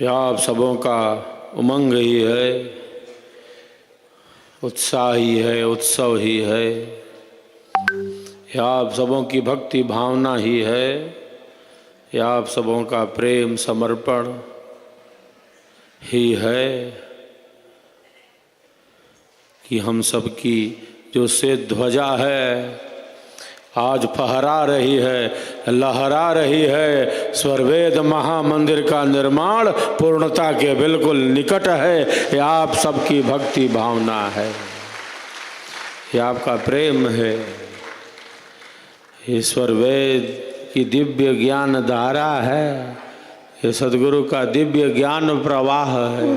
यह आप सबों का उमंग ही है, उत्साह ही है, उत्सव ही है। यह आप सबों की भक्ति भावना ही है। यह आप सबों का प्रेम समर्पण ही है कि हम सब की जो श्वेत ध्वजा है आज फहरा रही है, लहरा रही है। स्वरवेद महामंदिर का निर्माण पूर्णता के बिल्कुल निकट है। यह आप सबकी भक्ति भावना है, यह आपका प्रेम है। ईश्वर वेद की दिव्य ज्ञान धारा है, ये सद्गुरु का दिव्य ज्ञान प्रवाह है।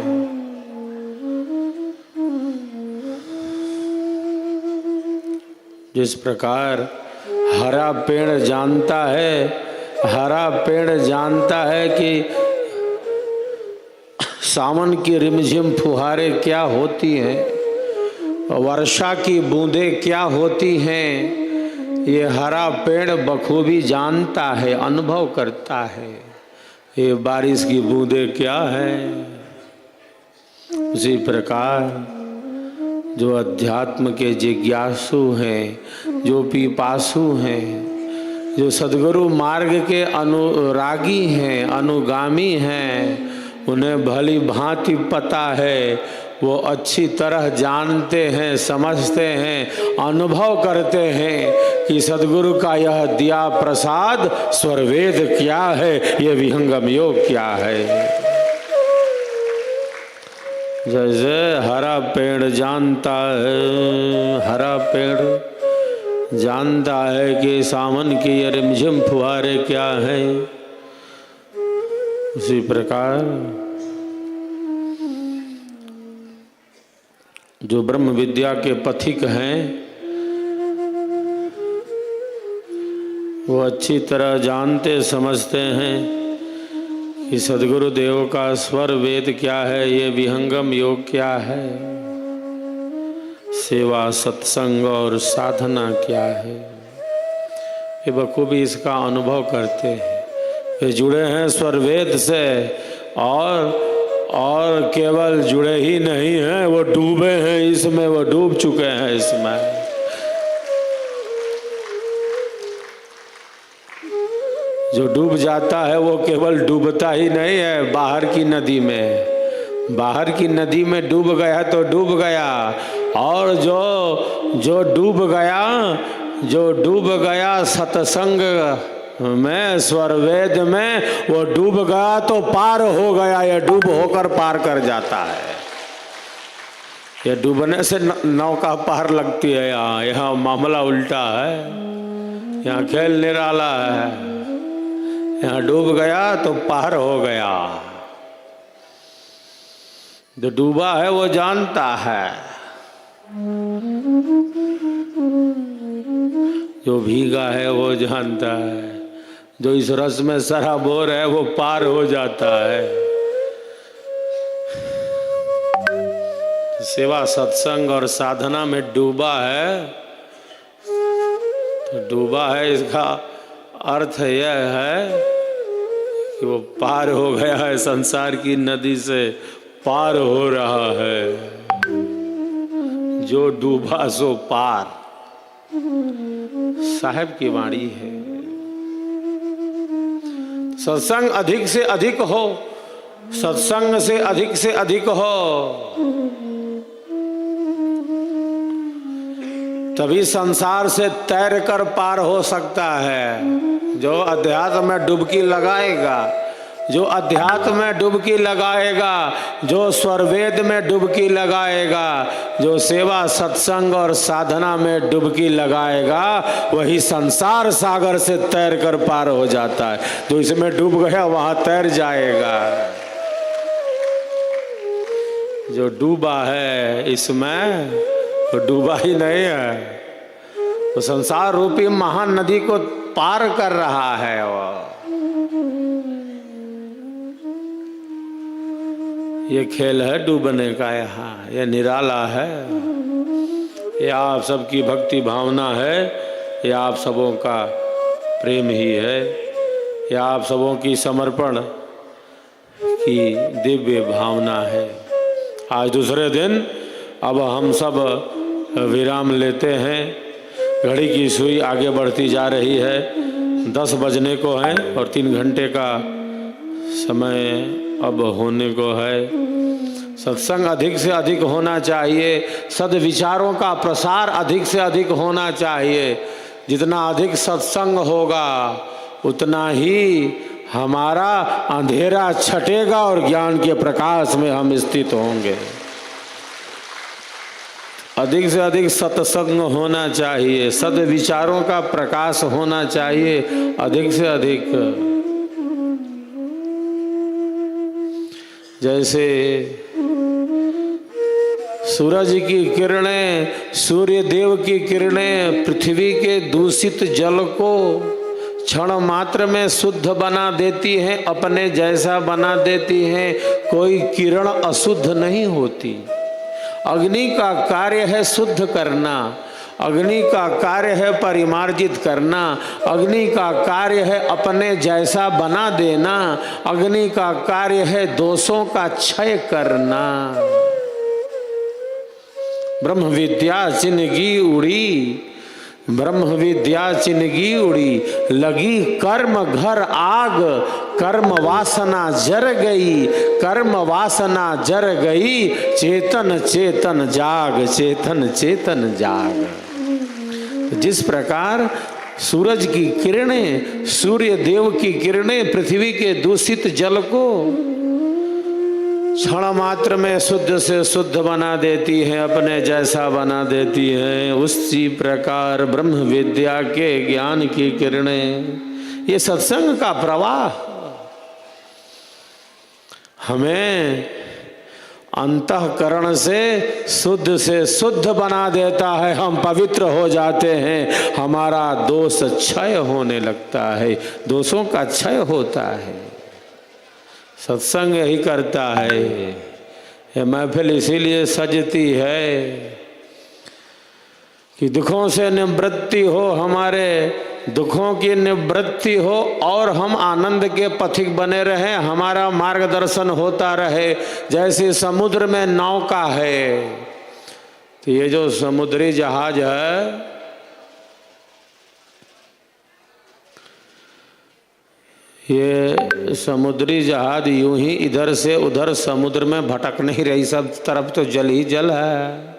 जिस प्रकार हरा पेड़ जानता है, हरा पेड़ जानता है कि सावन की रिमझिम फुहारें क्या होती हैं, वर्षा की बूंदें क्या होती हैं, ये हरा पेड़ बखूबी जानता है, अनुभव करता है ये बारिश की बूंदें क्या है। उसी प्रकार जो अध्यात्म के जिज्ञासु हैं, जो पिपासु हैं, जो सद्गुरु मार्ग के अनुरागी हैं, अनुगामी हैं, उन्हें भली भांति पता है, वो अच्छी तरह जानते हैं, समझते हैं, अनुभव करते हैं कि सद्गुरु का यह दिया प्रसाद स्वरवेद क्या है, ये विहंगम योग क्या है। जैसे हरा पेड़ जानता है, हरा पेड़ जानता है कि सावन की रिमझिम फुहारे क्या है, उसी प्रकार जो ब्रह्म विद्या के पथिक हैं वो अच्छी तरह जानते समझते हैं कि सद्गुरु देव का स्वर वेद क्या है, ये विहंगम योग क्या है, सेवा सत्संग और साधना क्या है। ये बखूबी इसका अनुभव करते हैं। वे जुड़े हैं स्वर वेद से और केवल जुड़े ही नहीं हैं, वो डूबे हैं इसमें, वो डूब चुके हैं इसमें। जो डूब जाता है वो केवल डूबता ही नहीं है बाहर की नदी में, बाहर की नदी में डूब गया तो डूब गया, और जो डूब गया सत्संग में, स्वरवेद में, वो डूब गया तो पार हो गया। ये डूब होकर पार कर जाता है। ये डूबने से नौका पार लगती है। यहाँ मामला उल्टा है, यहाँ खेल निराला है। यहाँ डूब गया तो पार हो गया। जो डूबा है वो जानता है, जो भीगा है वो जानता है, जो इस रस में सराबोर है वो पार हो जाता है। सेवा सत्संग और साधना में डूबा है तो डूबा है, इसका अर्थ यह है कि वो पार हो गया है, संसार की नदी से पार हो रहा है। जो डूबा सो पार, साहब की वाणी है। सत्संग अधिक से अधिक हो, सत्संग से अधिक हो, तभी संसार से तैर कर पार हो सकता है। जो अध्यात्म में डुबकी लगाएगा, जो अध्यात्म में डुबकी लगाएगा, जो स्वरवेद में डुबकी लगाएगा, जो सेवा सत्संग और साधना में डुबकी लगाएगा, वही संसार सागर से तैर कर पार हो जाता है। जो इसमें डूब गया वहां तैर जाएगा। जो डूबा है इसमें वो डूबा ही नहीं है, वो संसार रूपी महान नदी को पार कर रहा है। वो ये खेल है डूबने का, यहाँ ये निराला है। ये आप सबकी भक्ति भावना है, ये आप सबों का प्रेम ही है, ये आप सबों की समर्पण की दिव्य भावना है। आज दूसरे दिन अब हम सब विराम लेते हैं। घड़ी की सुई आगे बढ़ती जा रही है, 10 बजने को है और 3 घंटे का समय अब होने को है। सत्संग अधिक से अधिक होना चाहिए, सद्विचारों का प्रसार अधिक से अधिक होना चाहिए। जितना अधिक सत्संग होगा उतना ही हमारा अंधेरा छटेगा और ज्ञान के प्रकाश में हम स्थित होंगे। अधिक से अधिक सत्संग होना चाहिए, सद्विचारों का प्रकाश होना चाहिए अधिक से अधिक। जैसे सूरज की किरणें, सूर्य देव की किरणें पृथ्वी के दूषित जल को क्षण मात्र में शुद्ध बना देती हैं, अपने जैसा बना देती हैं। कोई किरण अशुद्ध नहीं होती। अग्नि का कार्य है शुद्ध करना, अग्नि का कार्य है परिमार्जित करना, अग्नि का कार्य है अपने जैसा बना देना, अग्नि का कार्य है दोषों का क्षय करना। ब्रह्म विद्या चिन्हगी उड़ी, ब्रह्म विद्या चिन्हगी उड़ी, लगी कर्म घर आग, कर्म वासना जर गई, कर्म वासना जर गई, चेतन चेतन जाग, चेतन चेतन जाग। जिस प्रकार सूरज की किरणें, सूर्य देव की किरणें पृथ्वी के दूषित जल को क्षण मात्र में शुद्ध से शुद्ध बना देती है, अपने जैसा बना देती है, उसी प्रकार ब्रह्म विद्या के ज्ञान की किरणें, ये सत्संग का प्रवाह हमें अंतःकरण से शुद्ध बना देता है। हम पवित्र हो जाते हैं, हमारा दोष क्षय होने लगता है, दोषों का क्षय होता है। सत्संग यही करता है। ये महफिल इसीलिए सजती है कि दुखों से निवृत्ति हो, हमारे दुखों की निवृत्ति हो और हम आनंद के पथिक बने रहें, हमारा मार्गदर्शन होता रहे। जैसे समुद्र में नौका है, तो ये जो समुद्री जहाज है, ये समुद्री जहाज यूं ही इधर से उधर समुद्र में भटक नहीं रही, सब तरफ तो जल ही जल है।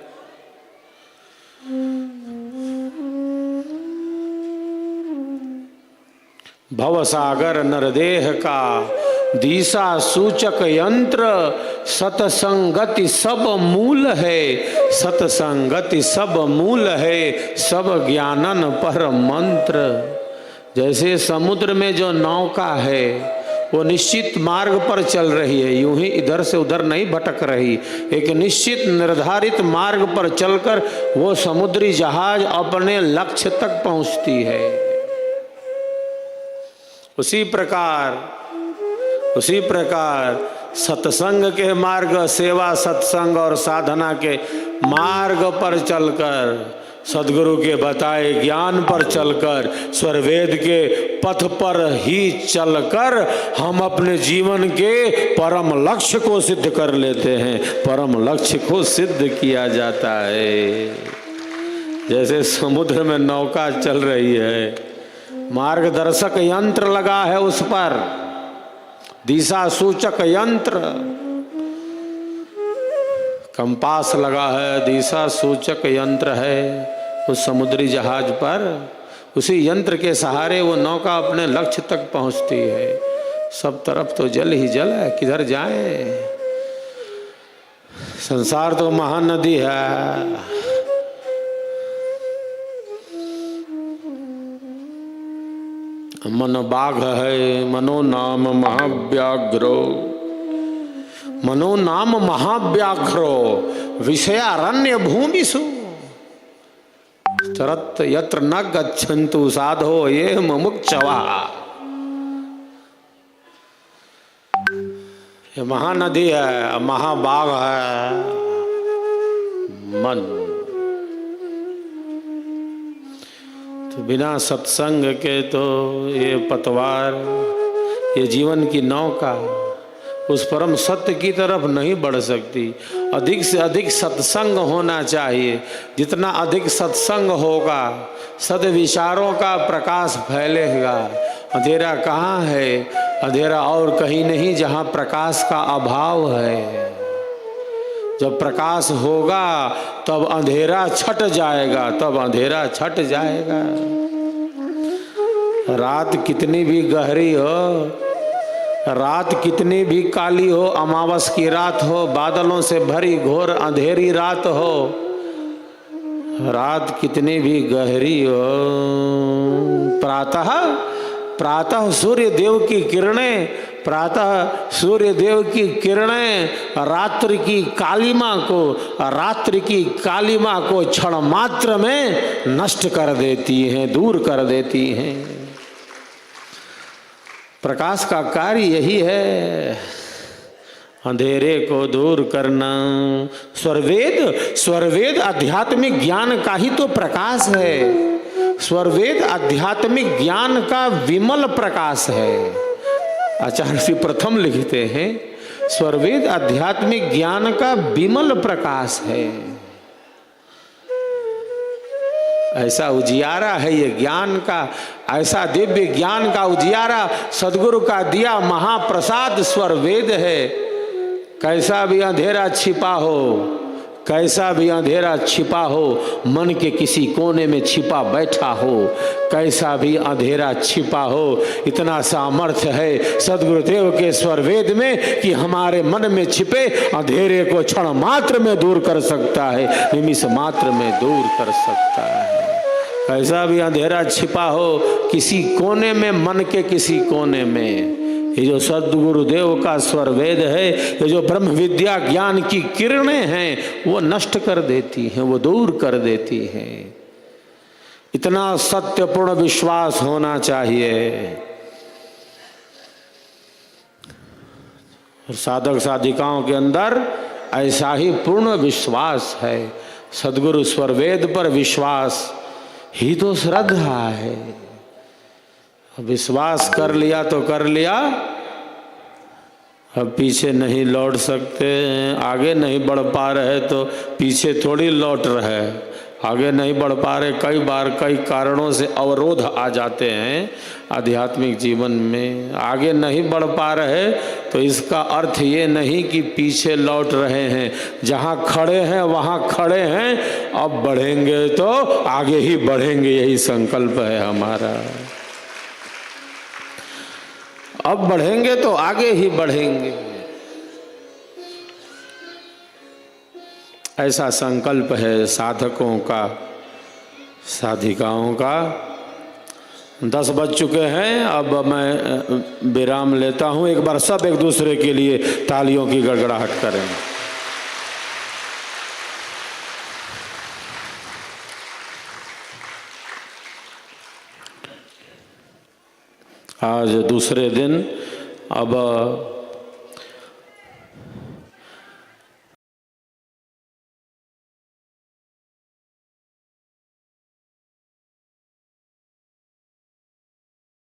भवसागर नरदेह का दिशा सूचक यंत्र, सतसंगति सब मूल है, सतसंगति सब मूल है, सब ज्ञानन पर मंत्र। जैसे समुद्र में जो नौका है वो निश्चित मार्ग पर चल रही है, यूं ही इधर से उधर नहीं भटक रही, एक निश्चित निर्धारित मार्ग पर चलकर वो समुद्री जहाज अपने लक्ष्य तक पहुंचती है। उसी प्रकार सत्संग के मार्ग, सेवा सत्संग और साधना के मार्ग पर चलकर, सदगुरु के बताए ज्ञान पर चलकर, स्वरवेद के पथ पर ही चलकर हम अपने जीवन के परम लक्ष्य को सिद्ध कर लेते हैं। परम लक्ष्य को सिद्ध किया जाता है। जैसे समुद्र में नौका चल रही है, मार्गदर्शक यंत्र लगा है उस पर, दिशा सूचक यंत्र, कंपास लगा है, दिशा सूचक यंत्र है उस समुद्री जहाज पर। उसी यंत्र के सहारे वो नौका अपने लक्ष्य तक पहुंचती है। सब तरफ तो जल ही जल है, किधर जाए। संसार तो महानदी है। मन बाघ है, मनो नाम महाव्याघ्रो, मनो नाम महाव्याघ्रो, विषयारण्य भूमिषु चरत यत्र न गच्छन्तु साधो ये मुमुक्षवा। ये महानदी है, महाबाघ है मन। तो बिना सत्संग के तो ये पतवार, ये जीवन की नौका उस परम सत्य की तरफ नहीं बढ़ सकती। अधिक से अधिक सत्संग होना चाहिए। जितना अधिक सत्संग होगा, सद्विचारों का प्रकाश फैलेगा। अंधेरा कहाँ है? अंधेरा और कहीं नहीं, जहाँ प्रकाश का अभाव है। जब प्रकाश होगा तब अंधेरा छट जाएगा, तब अंधेरा छट जाएगा। रात कितनी भी गहरी हो, रात कितनी भी काली हो, अमावस की रात हो, बादलों से भरी घोर अंधेरी रात हो, रात कितनी भी गहरी हो, प्रातः सूर्य देव की किरणें, प्रातः सूर्य देव की किरणें रात्रि की कालिमा को क्षण मात्र में नष्ट कर देती हैं, दूर कर देती हैं। प्रकाश का कार्य यही है, अंधेरे को दूर करना। स्वरवेद आध्यात्मिक ज्ञान का ही तो प्रकाश है। स्वरवेद आध्यात्मिक ज्ञान का विमल प्रकाश है। आचार्य श्री प्रथम लिखते हैं, स्वरवेद आध्यात्मिक ज्ञान का विमल प्रकाश है। ऐसा उजियारा है ये ज्ञान का, ऐसा दिव्य ज्ञान का उजियारा सदगुरु का दिया महाप्रसाद स्वरवेद है। कैसा भी अंधेरा छिपा हो, कैसा भी अंधेरा छिपा हो, मन के किसी कोने में छिपा बैठा हो, कैसा भी अंधेरा छिपा हो, इतना सामर्थ्य है सदगुरुदेव के स्वरवेद में कि हमारे मन में छिपे अंधेरे को क्षण मात्र में दूर कर सकता है, निमिष मात्र में दूर कर सकता है। कैसा भी अंधेरा छिपा हो किसी कोने में, मन के किसी कोने में, ये जो सद्गुरुदेव का स्वरवेद है, ये जो ब्रह्म विद्या ज्ञान की किरणें हैं, वो नष्ट कर देती हैं, वो दूर कर देती हैं। इतना सत्यपूर्ण विश्वास होना चाहिए। और साधक साधिकाओं के अंदर ऐसा ही पूर्ण विश्वास है। सद्गुरु स्वरवेद पर विश्वास ही तो श्रद्धा है। विश्वास कर लिया तो कर लिया, अब पीछे नहीं लौट सकते। आगे नहीं बढ़ पा रहे तो पीछे थोड़ी लौट रहे, आगे नहीं बढ़ पा रहे। कई बार कई कारणों से अवरोध आ जाते हैं आध्यात्मिक जीवन में। आगे नहीं बढ़ पा रहे तो इसका अर्थ ये नहीं कि पीछे लौट रहे हैं। जहाँ खड़े हैं वहाँ खड़े हैं, अब बढ़ेंगे तो आगे ही बढ़ेंगे, यही संकल्प है हमारा। अब बढ़ेंगे तो आगे ही बढ़ेंगे, ऐसा संकल्प है साधकों का, साधिकाओं का। 10 बज चुके हैं, अब मैं विराम लेता हूं। एक बार सब एक दूसरे के लिए तालियों की गड़गड़ाहट करें। आज दूसरे दिन अब